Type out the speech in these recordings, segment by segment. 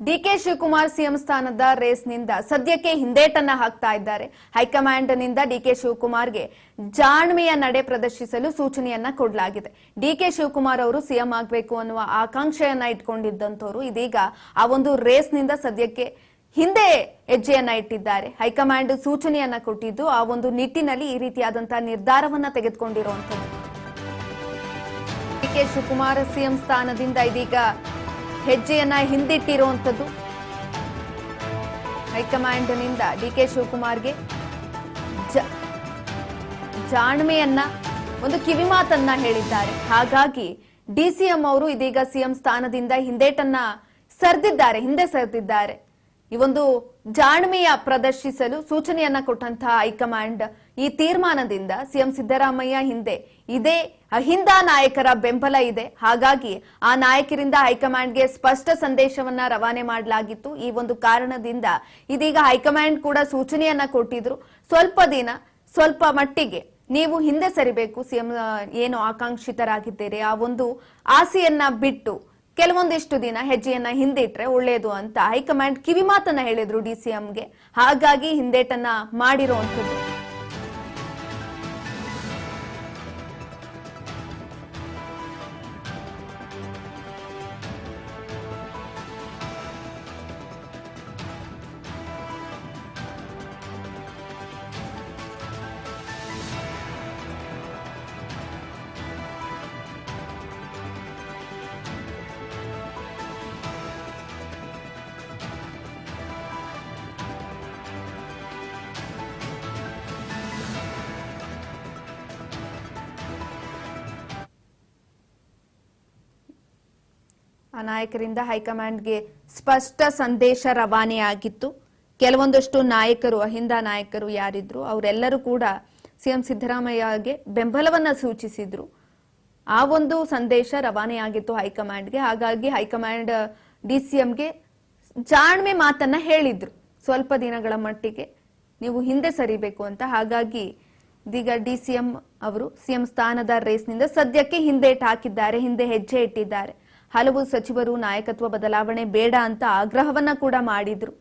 DK Shivakumar CM ಸ್ಥಾನದ ರೇಸ್ನಿಂದ ಸದ್ಯಕ್ಕೆ ಹಿಂದೇಟನ್ನ ಹಾಕ್ತಾ ಇದ್ದಾರೆ. ಹೈಕಮಾಂಡ್ ನಿಂದ ಡಿಕೆ ಶಿವಕುಮಾರ್ಗೆ ಜಾಣ್ಮೆಯ ನಡೆ ಪ್ರದರ್ಶಿಸಲು ಸೂಚನೆಯನ್ನ ಕೊಡಲಾಗಿದೆ. ಡಿಕೆ ಶಿವಕುಮಾರ್ ಅವರು ಸಿಎಂ ಆಗಬೇಕು ಅನ್ನುವ ಆಕಾಂಕ್ಷೆಯನ್ನ ಇಟ್ಕೊಂಡಿದ್ದಂತವರು ಇದೀಗ ಆ ಒಂದು ರೇಸ್ನಿಂದ ಸದ್ಯಕ್ಕೆ ಹಿಂದೆ ಹೆಜ್ಜೆಯನ್ನ ಇಟ್ಟಿದ್ದಾರೆ. ಹೈಕಮಾಂಡ್ ಸೂಚನೆಯನ್ನ ಕೊಟ್ಟಿದ್ದು ಆ ಒಂದು ನಿಟ್ಟಿನಲ್ಲಿ ಈ ರೀತಿಯಾದಂತಹ ನಿರ್ಧಾರವನ್ನ ತೆಗೆದುಕೊಂಡಿರುವಂತದ್ದು. ಡಿಕೆ ಶಿವಕುಮಾರ್ ಸಿಎಂ ಸ್ಥಾನದಿಂದ ಇದೀಗ ಹೆಜ್ಜೆಯನ್ನ ಹಿಂದಿಟ್ಟಿರುವಂತದ್ದು. ಹೈಕಮಾಂಡ್ ನಿಂದ ಡಿಕೆ ಶಿವಕುಮಾರ್ಗೆ ಜಾಣ್ಮೆಯನ್ನ ಒಂದು ಕಿವಿಮಾತನ್ನ ಹೇಳಿದ್ದಾರೆ. ಹಾಗಾಗಿ ಡಿಸಿಎಂ ಅವರು ಇದೀಗ ಸಿಎಂ ಸ್ಥಾನದಿಂದ ಹಿಂದೆ ಸರಿದಿದ್ದಾರೆ. ಈ ಒಂದು ಜಾಣ್ಮೆಯ ಪ್ರದರ್ಶಿಸಲು ಸೂಚನೆಯನ್ನ ಕೊಟ್ಟಂತಹ ಹೈಕಮಾಂಡ್ ಈ ತೀರ್ಮಾನದಿಂದ ಸಿಎಂ ಸಿದ್ದರಾಮಯ್ಯ ಹಿಂದೆ ಇದೇ ಅಹಿಂದ ನಾಯಕರ ಬೆಂಬಲ ಇದೆ. ಹಾಗಾಗಿ ಆ ನಾಯಕರಿಂದ ಹೈಕಮಾಂಡ್ಗೆ ಸ್ಪಷ್ಟ ಸಂದೇಶವನ್ನ ರವಾನೆ ಮಾಡಲಾಗಿತ್ತು. ಈ ಒಂದು ಕಾರಣದಿಂದ ಇದೀಗ ಹೈಕಮಾಂಡ್ ಕೂಡ ಸೂಚನೆಯನ್ನ ಕೊಟ್ಟಿದ್ರು. ಸ್ವಲ್ಪ ಮಟ್ಟಿಗೆ ನೀವು ಹಿಂದೆ ಸರಿಬೇಕು, ಸಿಎಂ ಏನು ಆಕಾಂಕ್ಷಿತರಾಗಿದ್ದೀರಿ ಆ ಒಂದು ಆಸೆಯನ್ನ ಬಿಟ್ಟು ಕೆಲವೊಂದಿಷ್ಟು ದಿನ ಹೆಜ್ಜೆಯನ್ನ ಹಿಂದಿಟ್ರೆ ಒಳ್ಳೆಯದು ಅಂತ ಹೈಕಮಾಂಡ್ ಕಿವಿಮಾತನ್ನ ಹೇಳಿದ್ರು ಡಿಸಿಎಂಗೆ. ಹಾಗಾಗಿ ಹಿಂದೇಟನ್ನ ಮಾಡಿರುವಂತದ್ದು. ಆ ನಾಯಕರಿಂದ ಹೈಕಮಾಂಡ್ಗೆ ಸ್ಪಷ್ಟ ಸಂದೇಶ ರವಾನೆಯಾಗಿತ್ತು. ಕೆಲವೊಂದಷ್ಟು ನಾಯಕರು, ಅಹಿಂದ ನಾಯಕರು ಯಾರಿದ್ರು ಅವರೆಲ್ಲರೂ ಕೂಡ ಸಿಎಂ ಸಿದ್ದರಾಮಯ್ಯಗೆ ಬೆಂಬಲವನ್ನ ಸೂಚಿಸಿದ್ರು. ಆ ಒಂದು ಸಂದೇಶ ರವಾನೆಯಾಗಿತ್ತು ಹೈಕಮಾಂಡ್ಗೆ. ಹಾಗಾಗಿ ಹೈಕಮಾಂಡ್ ಡಿಸಿಎಂಗೆ ಜಾಣ್ಮೆ ಮಾತನ್ನ ಹೇಳಿದ್ರು, ಸ್ವಲ್ಪ ದಿನಗಳ ಮಟ್ಟಿಗೆ ನೀವು ಹಿಂದೆ ಸರಿಬೇಕು ಅಂತ. ಹಾಗಾಗಿ ಇದೀಗ ಡಿಸಿಎಂ ಅವರು ಸಿಎಂ ಸ್ಥಾನದ ರೇಸ್ನಿಂದ ಸದ್ಯಕ್ಕೆ ಹಿಂದೆ ಹೆಜ್ಜೆ ಇಟ್ಟಿದ್ದಾರೆ. ಹಲವು ಸಚಿವರು ನಾಯಕತ್ವ ಬದಲಾವಣೆ ಬೇಡ ಅಂತ ಆಗ್ರಹವನ್ನ ಕೂಡ ಮಾಡಿದ್ರು.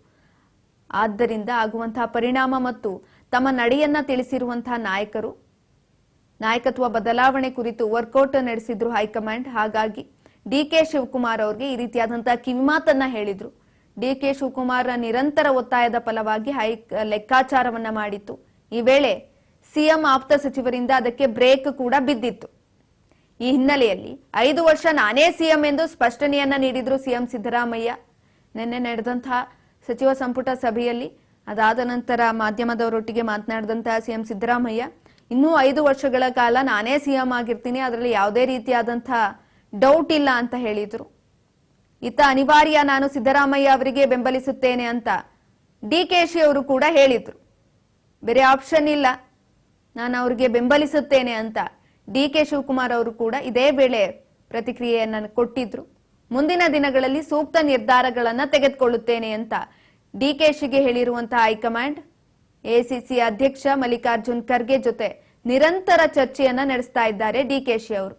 ಆದ್ದರಿಂದ ಆಗುವಂತಹ ಪರಿಣಾಮ ಮತ್ತು ತಮ್ಮ ನಡೆಯನ್ನ ತಿಳಿಸಿರುವಂತಹ ನಾಯಕರು ನಾಯಕತ್ವ ಬದಲಾವಣೆ ಕುರಿತು ವರ್ಕೌಟ್ ನಡೆಸಿದ್ರು ಹೈಕಮಾಂಡ್. ಹಾಗಾಗಿ ಡಿಕೆ ಶಿವಕುಮಾರ್ ಅವರಿಗೆ ಈ ರೀತಿಯಾದಂತಹ ಕಿವಿಮಾತನ್ನ ಹೇಳಿದ್ರು. ಡಿಕೆ ಶಿವಕುಮಾರ್ ನಿರಂತರ ಒತ್ತಾಯದ ಫಲವಾಗಿ ಲೆಕ್ಕಾಚಾರವನ್ನ ಮಾಡಿತ್ತು. ಈ ವೇಳೆ ಸಿಎಂ ಆಪ್ತ ಸಚಿವರಿಂದ ಅದಕ್ಕೆ ಬ್ರೇಕ್ ಕೂಡ ಬಿದ್ದಿತ್ತು. ಈ ಹಿನ್ನೆಲೆಯಲ್ಲಿ 5 ವರ್ಷ ನಾನೇ ಸಿಎಂ ಎಂದು ಸ್ಪಷ್ಟನೆಯನ್ನ ನೀಡಿದ್ರು ಸಿಎಂ ಸಿದ್ದರಾಮಯ್ಯ. ನಿನ್ನೆ ನಡೆದಂತಹ ಸಚಿವ ಸಂಪುಟ ಸಭೆಯಲ್ಲಿ ಅದಾದ ನಂತರ ಮಾಧ್ಯಮದವರೊಟ್ಟಿಗೆ ಮಾತನಾಡಿದಂತಹ ಸಿಎಂ ಸಿದ್ದರಾಮಯ್ಯ ಇನ್ನೂ 5 ವರ್ಷಗಳ ಕಾಲ ನಾನೇ ಸಿಎಂ ಆಗಿರ್ತೀನಿ, ಅದರಲ್ಲಿ ಯಾವುದೇ ರೀತಿಯಾದಂತಹ ಡೌಟ್ ಇಲ್ಲ ಅಂತ ಹೇಳಿದ್ರು. ಇತ್ತ ಅನಿವಾರ್ಯ, ನಾನು ಸಿದ್ದರಾಮಯ್ಯ ಅವರಿಗೆ ಬೆಂಬಲಿಸುತ್ತೇನೆ ಅಂತ ಡಿಕೆಶಿ ಅವರು ಕೂಡ ಹೇಳಿದ್ರು. ಬೇರೆ ಆಪ್ಷನ್ ಇಲ್ಲ, ನಾನು ಅವರಿಗೆ ಬೆಂಬಲಿಸುತ್ತೇನೆ ಅಂತ ಡಿಕೆ ಶಿವಕುಮಾರ್ ಅವರು ಕೂಡ ಇದೇ ವೇಳೆ ಪ್ರತಿಕ್ರಿಯೆಯನ್ನ ಕೊಟ್ಟಿದ್ರು. ಮುಂದಿನ ದಿನಗಳಲ್ಲಿ ಸೂಕ್ತ ನಿರ್ಧಾರಗಳನ್ನ ತೆಗೆದುಕೊಳ್ಳುತ್ತೇನೆ ಅಂತ ಡಿಕೆಶಿಗೆ ಹೇಳಿರುವಂತಹ ಹೈಕಮಾಂಡ್ ಎಸಿಸಿ ಅಧ್ಯಕ್ಷ ಮಲ್ಲಿಕಾರ್ಜುನ್ ಖರ್ಗೆ ಜೊತೆ ನಿರಂತರ ಚರ್ಚೆಯನ್ನ ನಡೆಸ್ತಾ ಇದ್ದಾರೆ ಡಿಕೆಶಿ ಅವರು.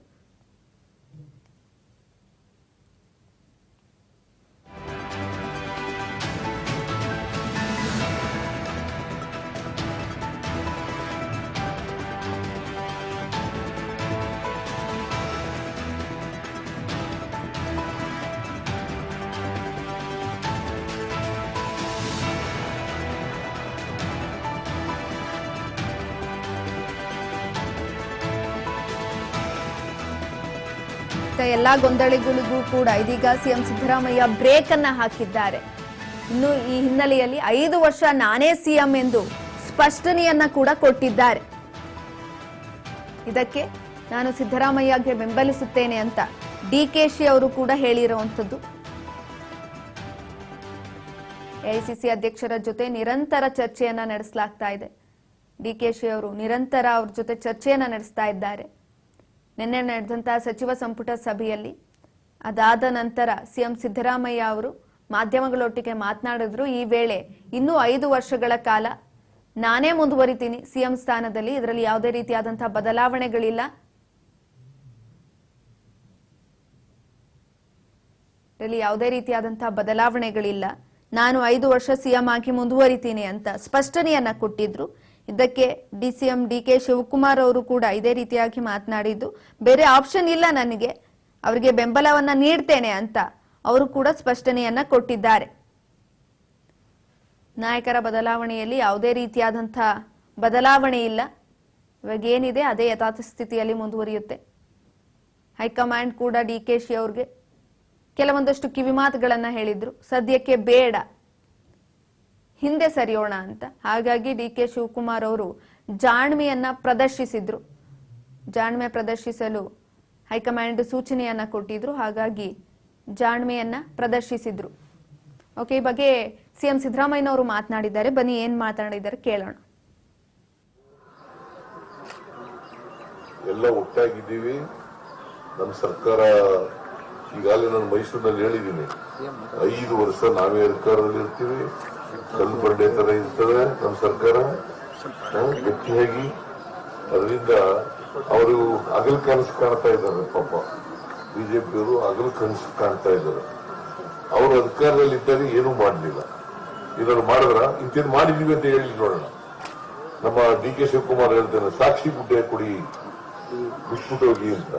ಎಲ್ಲಾ ಗೊಂದಲಗಳಿಗೂ ಕೂಡ ಇದೀಗ ಸಿಎಂ ಸಿದ್ದರಾಮಯ್ಯ ಬ್ರೇಕ್ ಅನ್ನ ಹಾಕಿದ್ದಾರೆ. ಇನ್ನು ಈ ಹಿನ್ನೆಲೆಯಲ್ಲಿ 5 ವರ್ಷ ನಾನೇ ಸಿಎಂ ಎಂದು ಸ್ಪಷ್ಟನೆಯನ್ನ ಕೂಡ ಕೊಟ್ಟಿದ್ದಾರೆ. ಇದಕ್ಕೆ ನಾನು ಸಿದ್ದರಾಮಯ್ಯಗೆ ಬೆಂಬಲಿಸುತ್ತೇನೆ ಅಂತ ಡಿಕೆಶಿ ಅವರು ಕೂಡ ಹೇಳಿರುವಂತದ್ದು. ಎಐಸಿಸಿ ಅಧ್ಯಕ್ಷರ ಜೊತೆ ನಿರಂತರ ಚರ್ಚೆಯನ್ನ ನಡೆಸಲಾಗ್ತಾ ಇದೆ. ಡಿಕೆಶಿ ಅವರು ನಿರಂತರ ಅವ್ರ ಜೊತೆ ಚರ್ಚೆಯನ್ನ ನಡೆಸ್ತಾ ಇದ್ದಾರೆ. ನಿನ್ನೆ ನಡೆದಂತಹ ಸಚಿವ ಸಂಪುಟ ಸಭೆಯಲ್ಲಿ ಅದಾದ ನಂತರ ಸಿಎಂ ಸಿದ್ದರಾಮಯ್ಯ ಅವರು ಮಾಧ್ಯಮಗಳೊಟ್ಟಿಗೆ ಮಾತನಾಡಿದ್ರು. ಈ ವೇಳೆ ಇನ್ನೂ 5 ವರ್ಷಗಳ ಕಾಲ ನಾನೇ ಮುಂದುವರಿತೀನಿ ಸಿಎಂ ಸ್ಥಾನದಲ್ಲಿ, ಇದರಲ್ಲಿ ಯಾವುದೇ ರೀತಿಯಾದಂತಹ ಬದಲಾವಣೆಗಳಿಲ್ಲ. ಇದರಲ್ಲಿ ಯಾವುದೇ ರೀತಿಯಾದಂತಹ ಬದಲಾವಣೆಗಳಿಲ್ಲ. ನಾನು 5 ವರ್ಷ ಸಿಎಂ ಆಗಿ ಮುಂದುವರಿತೀನಿ ಅಂತ ಸ್ಪಷ್ಟನೆಯನ್ನ ಕೊಟ್ಟಿದ್ರು. ಇದಕ್ಕೆ ಡಿಸಿಎಂ ಡಿಕೆ ಶಿವಕುಮಾರ್ ಅವರು ಕೂಡ ಇದೇ ರೀತಿಯಾಗಿ ಮಾತನಾಡಿದ್ದು, ಬೇರೆ ಆಪ್ಷನ್ ಇಲ್ಲ ನನಗೆ, ಅವರಿಗೆ ಬೆಂಬಲವನ್ನ ನೀಡ್ತೇನೆ ಅಂತ ಅವರು ಕೂಡ ಸ್ಪಷ್ಟನೆಯನ್ನ ಕೊಟ್ಟಿದ್ದಾರೆ. ನಾಯಕರ ಬದಲಾವಣೆಯಲ್ಲಿ ಯಾವುದೇ ರೀತಿಯಾದಂತಹ ಬದಲಾವಣೆ ಇಲ್ಲ. ಇವಾಗ ಏನಿದೆ ಅದೇ ಯಥಾರ್ಥ ಸ್ಥಿತಿಯಲ್ಲಿ ಮುಂದುವರಿಯುತ್ತೆ. ಹೈಕಮಾಂಡ್ ಕೂಡ ಡಿಕೆಶಿ ಅವ್ರಿಗೆ ಕೆಲವೊಂದಷ್ಟು ಕಿವಿಮಾತುಗಳನ್ನ ಹೇಳಿದ್ರು, ಸದ್ಯಕ್ಕೆ ಬೇಡ, ಹಿಂದೆ ಸರಿಯೋಣ ಅಂತ. ಹಾಗಾಗಿ ಡಿಕೆ ಶಿವಕುಮಾರ್ ಅವರು ಜಾಣ್ಮೆಯನ್ನ ಪ್ರದರ್ಶಿಸಿದ್ರು. ಜಾಣ್ಮೆ ಪ್ರದರ್ಶಿಸಲು ಹೈಕಮಾಂಡ್ ಸೂಚನೆಯನ್ನ ಕೊಟ್ಟಿದ್ರು. ಹಾಗಾಗಿ ಜಾಣ್ಮೆಯನ್ನ ಪ್ರದರ್ಶಿಸಿದ್ರು. ಓಕೆ, ಈ ಬಗ್ಗೆ ಸಿಎಂ ಸಿದ್ದರಾಮಯ್ಯನವರು ಮಾತನಾಡಿದ್ದಾರೆ. ಬನ್ನಿ ಏನ್ ಮಾತನಾಡಿದ್ದಾರೆ ಕೇಳೋಣ. ಎಲ್ಲ ಒಟ್ಟಾಗಿದ್ದೀವಿ. ನಮ್ಮ ಸರ್ಕಾರ ಈಗಾಗಲೇ ನಾನು ಮೈಸೂರಿನಲ್ಲಿ ಹೇಳಿದ್ದೀನಿ, 5 ವರ್ಷ ನಾವೇ ಅಧಿಕಾರದಲ್ಲಿ ಇರ್ತೀವಿ. ಕಲ್ಲು ಬಂಡೆ ತರ ಇರ್ತದೆ ನಮ್ಮ ಸರ್ಕಾರ ಗಟ್ಟಿಯಾಗಿ. ಅದರಿಂದ ಅವರು ಹಗಲು ಕನಸು ಕಾಣ್ತಾ ಇದ್ದಾರೆ. ಪಾಪ ಬಿಜೆಪಿಯವರು ಹಗಲು ಕನಸು ಕಾಣ್ತಾ ಇದ್ದಾರೆ. ಅವರು ಅಧಿಕಾರದಲ್ಲಿ ಇದ್ದಾಗ ಏನೂ ಮಾಡಲಿಲ್ಲ. ಇದನ್ನು ಮಾಡಿದ್ರ ಇಂತೇನು ಮಾಡಿದೀವಿ ಅಂತ ಹೇಳಿ ನೋಡೋಣ. ನಮ್ಮ ಡಿಕೆ ಶಿವಕುಮಾರ್ ಹೇಳ್ತಾನೆ, ಸಾಕ್ಷಿ ಗುಡ್ಡೆ ಕೊಡಿ, ಬಿಟ್ಬಿಟ್ಟು ಹೋಗಿ ಅಂತ.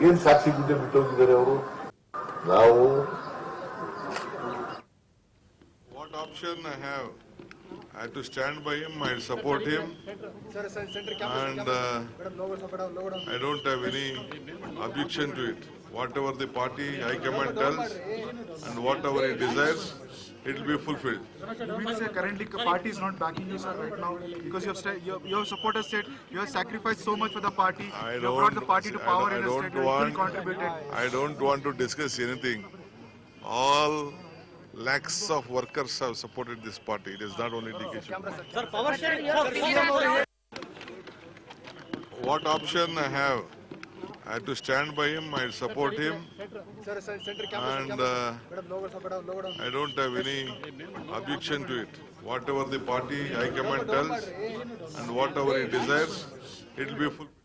ಏನ್ ಸಾಕ್ಷಿ ಗುಡ್ಡೆ ಬಿಟ್ಟು ಹೋಗಿದ್ದಾರೆ ಅವರು? ನಾವು What option I have? I have to stand by him, I support him, and I don't have any objection to it. Whatever the party high command tells and whatever he desires, it will be fulfilled. You mean to say currently party is not backing you, sir, right now, because your supporters said you have sacrificed so much for the party. You have brought the party to power in the state. You have contributed. I don't want to discuss anything. All lakhs of workers have supported this party. It is not only DK Shivakumar. Sir, power sharing. What option I have? I have to stand by him, I support him, and I don't have any objection to it. Whatever the party high command tells and whatever he desires, it will be fulfilled.